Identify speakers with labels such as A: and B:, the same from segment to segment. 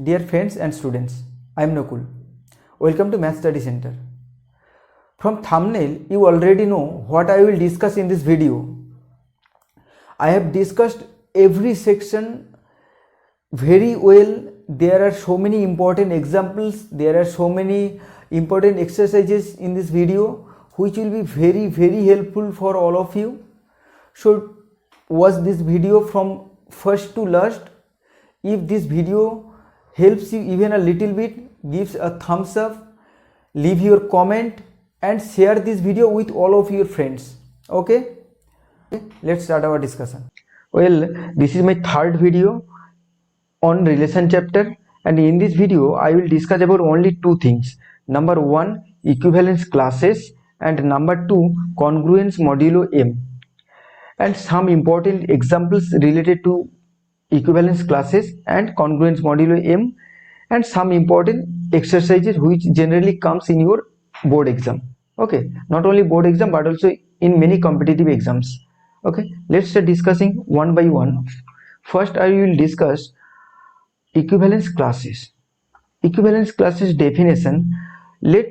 A: Dear friends and students, I am Nakul. Welcome to Math Study Center. From thumbnail, you already know what I will discuss in this video. I have discussed every section very well. There are so many important examples, there are so many important exercises in this video which will be very helpful for all of you. So watch this video from first to last. If this video helps you even a little bit, give a thumbs up, leave your comment and share this video with all of your friends. Okay, let's start our discussion. Well, this is my third video on relation chapter, and in this video I will discuss about only two things. Number one, equivalence classes, and number two, congruence modulo M, and some important examples related to equivalence classes and congruence modulo M, and some important exercises which generally comes in your board exam. Okay, not only board exam but also in many competitive exams. Okay, let's start discussing one by one. First I will discuss equivalence classes. Equivalence classes definition: let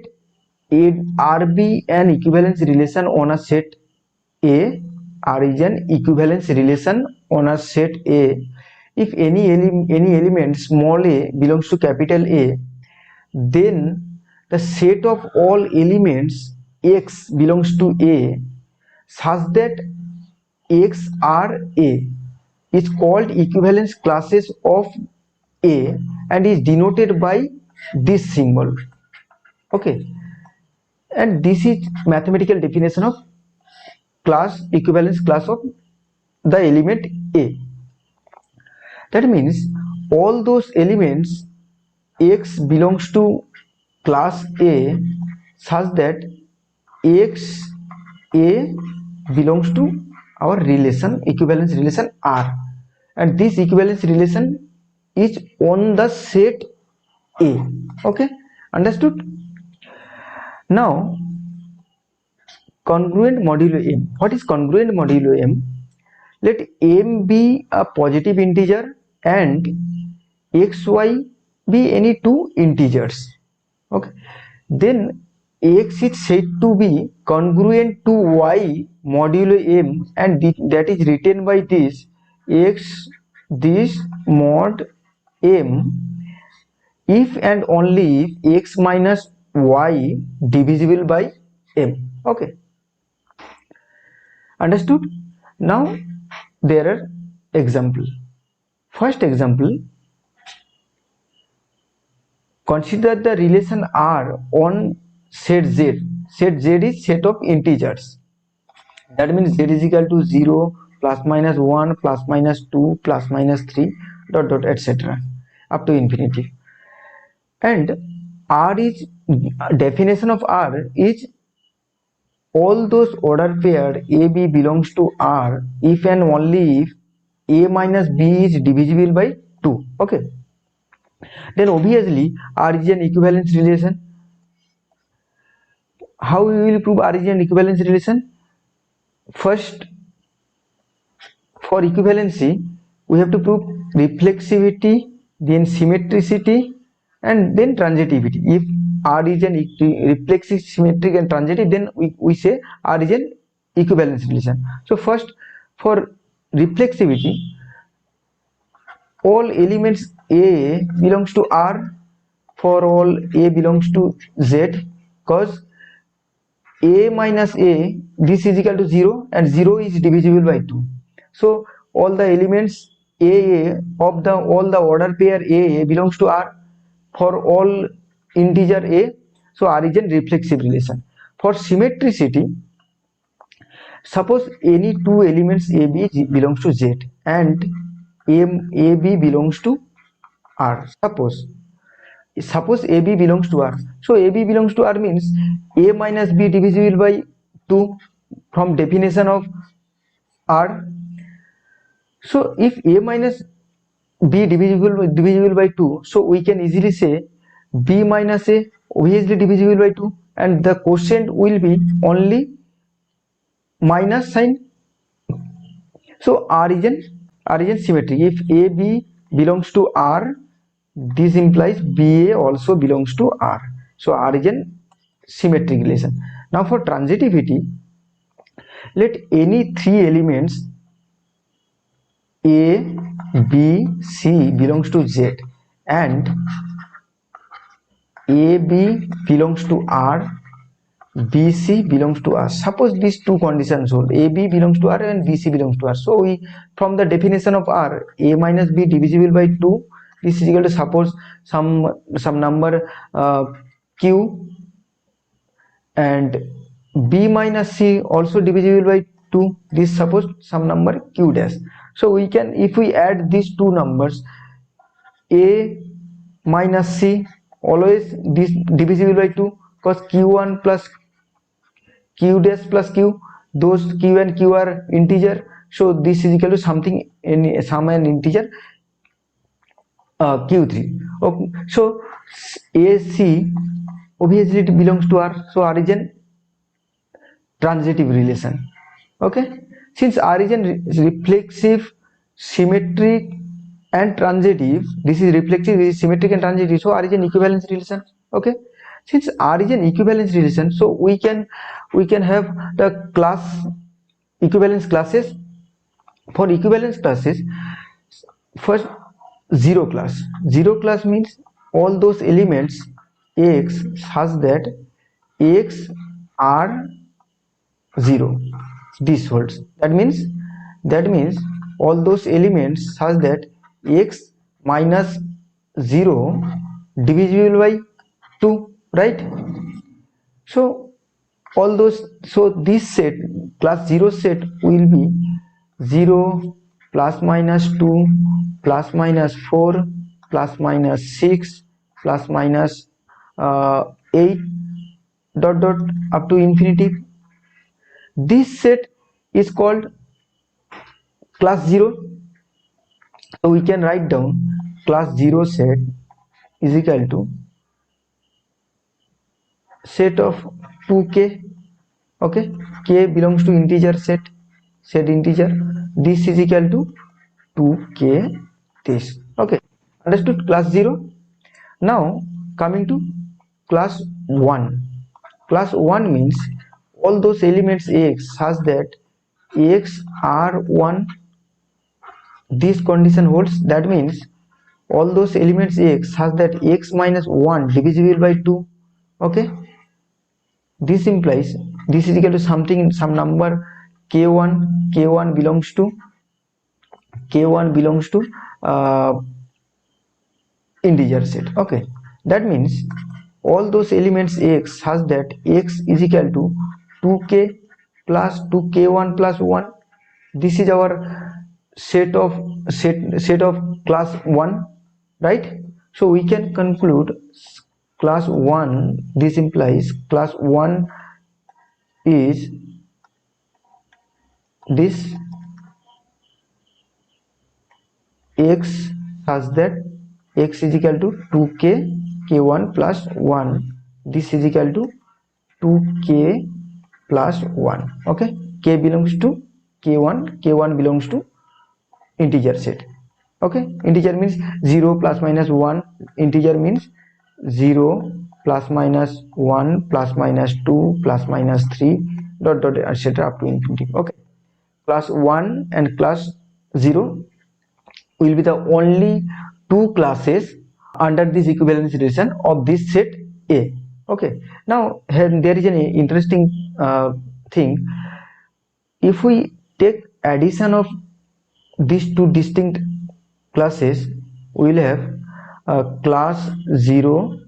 A: R be an equivalence relation on a set A. R is an equivalence relation on a set A if any element small a belongs to capital A, then the set of all elements X belongs to A such that X are A is called equivalence classes of A and is denoted by this symbol. Okay, and this is mathematical definition of equivalence class of the element A. That means all those elements X belongs to class A such that X A belongs to our relation, equivalence relation R, and this equivalence relation is on the set A. Okay, understood? Now congruent modulo M. What is congruent modulo M? Let M be a positive integer and xy be any two integers. Okay, then x is said to be congruent to y modulo M, and that is written by this mod M if and only if x minus y divisible by M. Okay, understood? Now there are examples. First example, consider the relation R on set Z. Set Z is set of integers. That means Z is equal to 0, plus minus 1, plus minus 2, plus minus 3, dot dot etc. up to infinity. And R is, definition of R is all those order pair AB belongs to R if and only if A minus B is divisible by 2. Okay, then obviously R is an equivalence relation. How we will prove R is an equivalence relation? First, for equivalency we have to prove reflexivity, then symmetricity, and then transitivity. If R is an reflexive, symmetric and transitive, then we say R is an equivalence relation. So first, for reflexivity, all elements A belongs to R for all A belongs to Z, cause A minus A, this is equal to 0 and 0 is divisible by 2. So all the elements A of all the order pair A belongs to R for all integer A. So R is a reflexive relation. For symmetricity, suppose any two elements AB belongs to Z and AB belongs to R. Suppose AB belongs to R. So AB belongs to R means A minus B divisible by 2 from definition of R. So if A minus B divisible by 2, so we can easily say B minus A obviously divisible by 2, and the quotient will be only minus sign. So R is an symmetric. If AB belongs to R this implies BA also belongs to R. So R is an symmetric relation. Now for transitivity, let any three elements A, B, C belongs to Z and AB belongs to R, BC belongs to R. Suppose these two conditions hold, AB belongs to R and BC belongs to R. So we, from the definition of R, A minus B divisible by 2, this is equal to suppose some number Q, and B minus C also divisible by 2, this suppose some number Q dash. So we can, if we add these two numbers A minus C, always this divisible by 2, because Q1 plus Q dash plus Q, those Q and Q are integer, so this is equal to something in some an integer Q3. Okay, so AC obviously it belongs to R, so R is an transitive relation. Okay, since R is an reflexive, symmetric and transitive, this is reflexive, this is symmetric and transitive, so R is an equivalence relation. Okay, since R is an equivalence relation, so we can have the class equivalence classes. For equivalence classes, first zero class. Zero class means all those elements X such that X are 0, this holds. That means all those elements such that X minus 0 divisible by 2, right? So all those, so this set, class 0 set will be 0 plus minus 2 plus minus 4 plus minus 6 plus minus 8 dot dot up to infinity. This set is called class 0. So we can write down class 0 set is equal to set of 2k. Okay, k belongs to integer set integer, this is equal to 2k this. Okay, understood? Class 0. Now coming to class 1. Class 1 means all those elements X such that X are 1, this condition holds. That means all those elements X such that X minus 1 divisible by 2. Okay, this implies this is equal to something, some number k1 belongs to integer set. Okay, that means all those elements X such that X is equal to 2k plus 2k1 plus 1, this is our set of class 1, right? So we can conclude class 1, this implies class 1 is this X such that X is equal to 2k k1 plus 1, this is equal to 2k plus 1. Okay, k belongs to k1 belongs to integer set. Okay, integer means 0 plus minus 1, integer means 0 plus minus 1 plus minus 2 plus minus 3 dot dot etc up to infinity. Okay, class 1 and class 0 will be the only two classes under this equivalence relation of this set A. Okay, now here there is an interesting thing. If we take addition of these two distinct classes, we will have class 0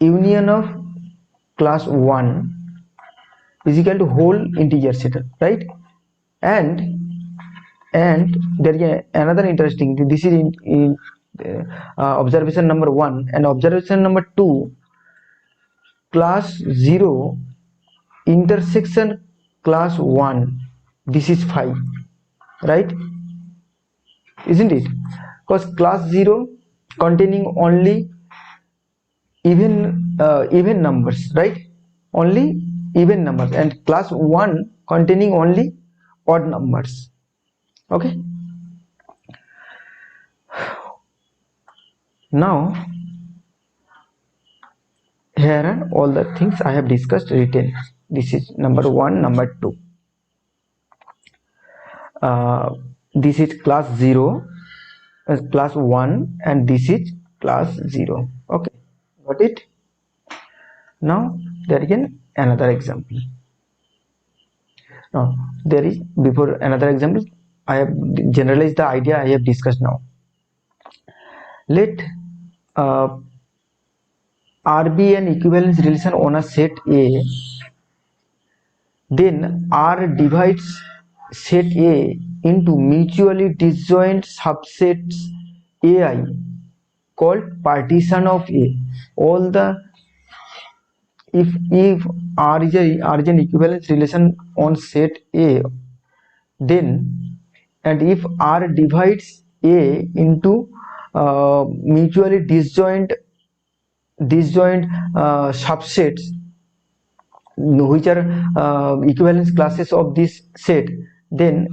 A: union of class 1 is equal to whole integer set, right? And there is another interesting thing. This is in observation number 1, and observation number 2, class 0 intersection class 1, this is 5, right? Isn't it? Because class 0 containing only even numbers, right? Only even numbers, and class 1 containing only odd numbers. Okay, Now here are all the things I have discussed written. This is number 1, number 2. This is class 0, class 1, and this is class 0. Okay, got it? Now there is another example. Now there is, before another example, I have generalized the idea I have discussed now. Let R be an equivalence relation on a set A, then R divides set A into mutually disjoint subsets AI called partition of A. All the if R is an equivalence relation on set A, then and if R divides A into mutually disjoint subsets which are equivalence classes of this set, then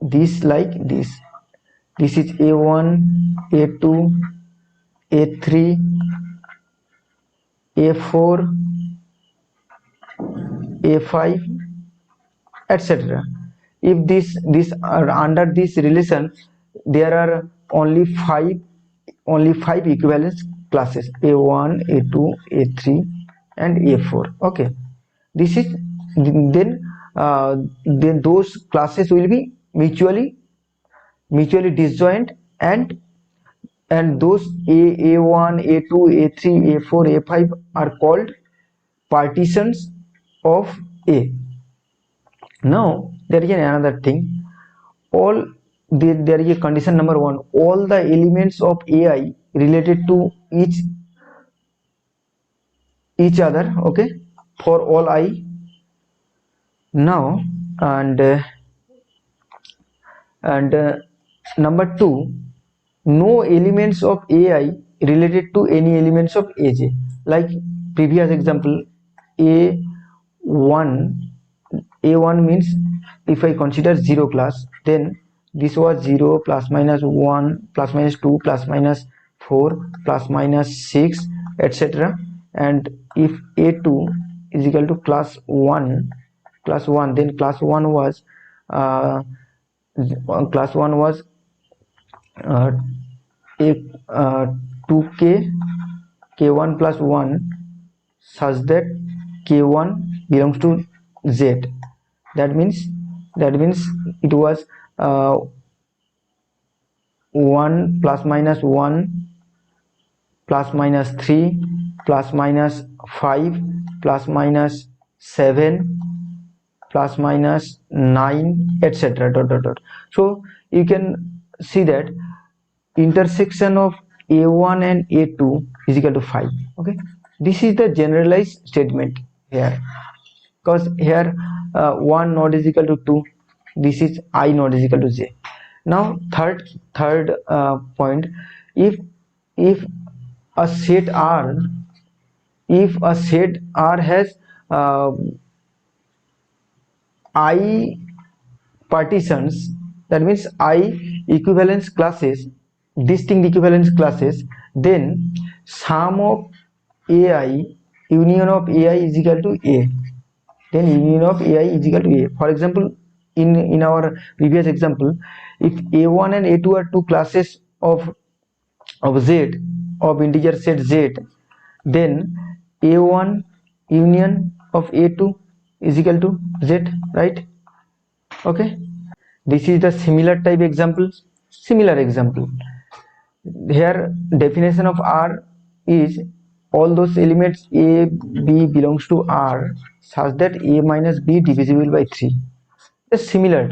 A: this like this is A1, A2, A3, A4, A5, etc. If this are under this relation, there are only five equivalence classes: A1, A2, A3, and A4. Okay, this is then those classes will be mutually disjoint, and those A1, A2, A3, A4, A5 are called partitions of A. Now there is another thing. There is a condition number 1. All the elements of AI related to each other. Okay, for all I. Now and number 2, no elements of AI related to any elements of AJ. Like previous example, A1 means if I consider 0 class, then this was 0 plus minus 1 plus minus 2 plus minus 4 plus minus 6, etc. And if A2 is equal to class 1, then class 1 was a 2k k1 plus 1 such that k1 belongs to z. That means it was 1 plus minus 1 plus minus 3 plus minus 5 plus minus 7 plus minus 9, etc. So you can see that intersection of A1 and A2 is equal to 5. Okay, this is the generalized statement here, because here 1 not is equal to 2, this is I not is equal to j. Now third point, if a set R has I partitions, that means I equivalence classes, distinct equivalence classes, then sum of AI union of AI is equal to A. Then union of AI is equal to A. For example, in our previous example, if A1 and A2 are two classes of Z, of integer set Z, then A1 union of A2 is equal to Z, right? Okay, this is the similar example. Here definition of R is all those elements A, B belongs to R such that A minus B divisible by 3. It's similar,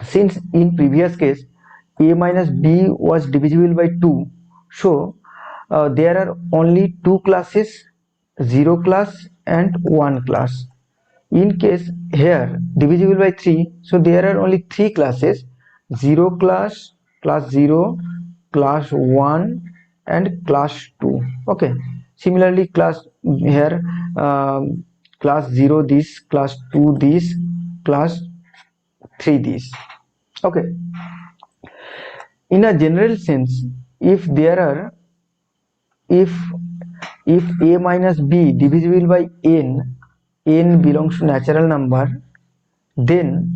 A: since in previous case A minus B was divisible by 2, so there are only two classes, 0 class and 1 class. In case here divisible by 3, so there are only 3 classes, 0 class, class 0, class 1 and class 2. Okay, similarly class here class 0 this, class 2 this, class 3 this. Okay, in a general sense, if there are if a minus b divisible by n belongs to natural number, then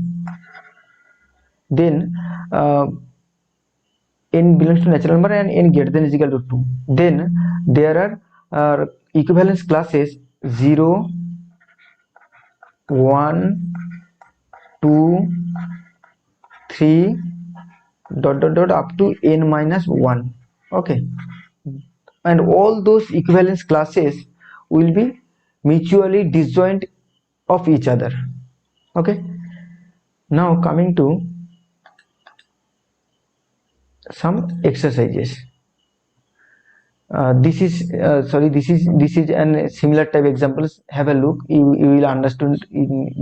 A: n belongs to natural number and n greater than is equal to 2, then there are equivalence classes 0, 1, 2, 3 up to n minus 1. Okay, and all those equivalence classes will be mutually disjoint of each other. Okay, now coming to some exercises. This is an similar type examples. Have a look. You will understand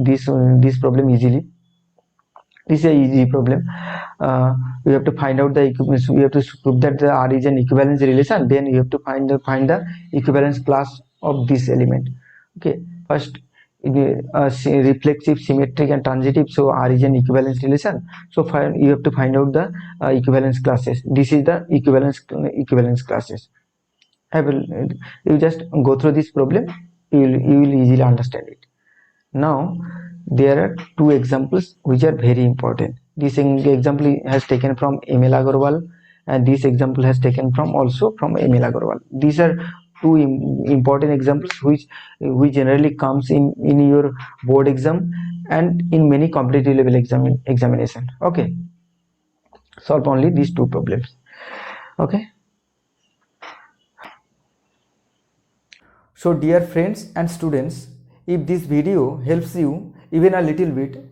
A: this problem easily. This is an easy problem. We have to find out the equivalence. We have to prove that the R is an equivalence relation. Then you have to find the equivalence class of this element. Okay, first reflexive, symmetric, and transitive. So R is an equivalence relation. So you have to find out the equivalence classes. This is the equivalence classes. You just go through this problem. You will easily understand it. Now there are two examples which are very important. This example has taken from Emil Agarwal, and this example has taken from also from Emil Agarwal. These are two important examples which generally comes in your board exam and in many competitive level examination. Okay, solve only these two problems. Okay, so dear friends and students, if this video helps you even a little bit,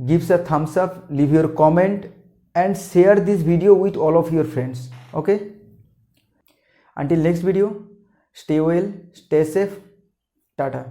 A: give a thumbs up, leave your comment and share this video with all of your friends. Okay, until next video, stay well, stay safe, tata.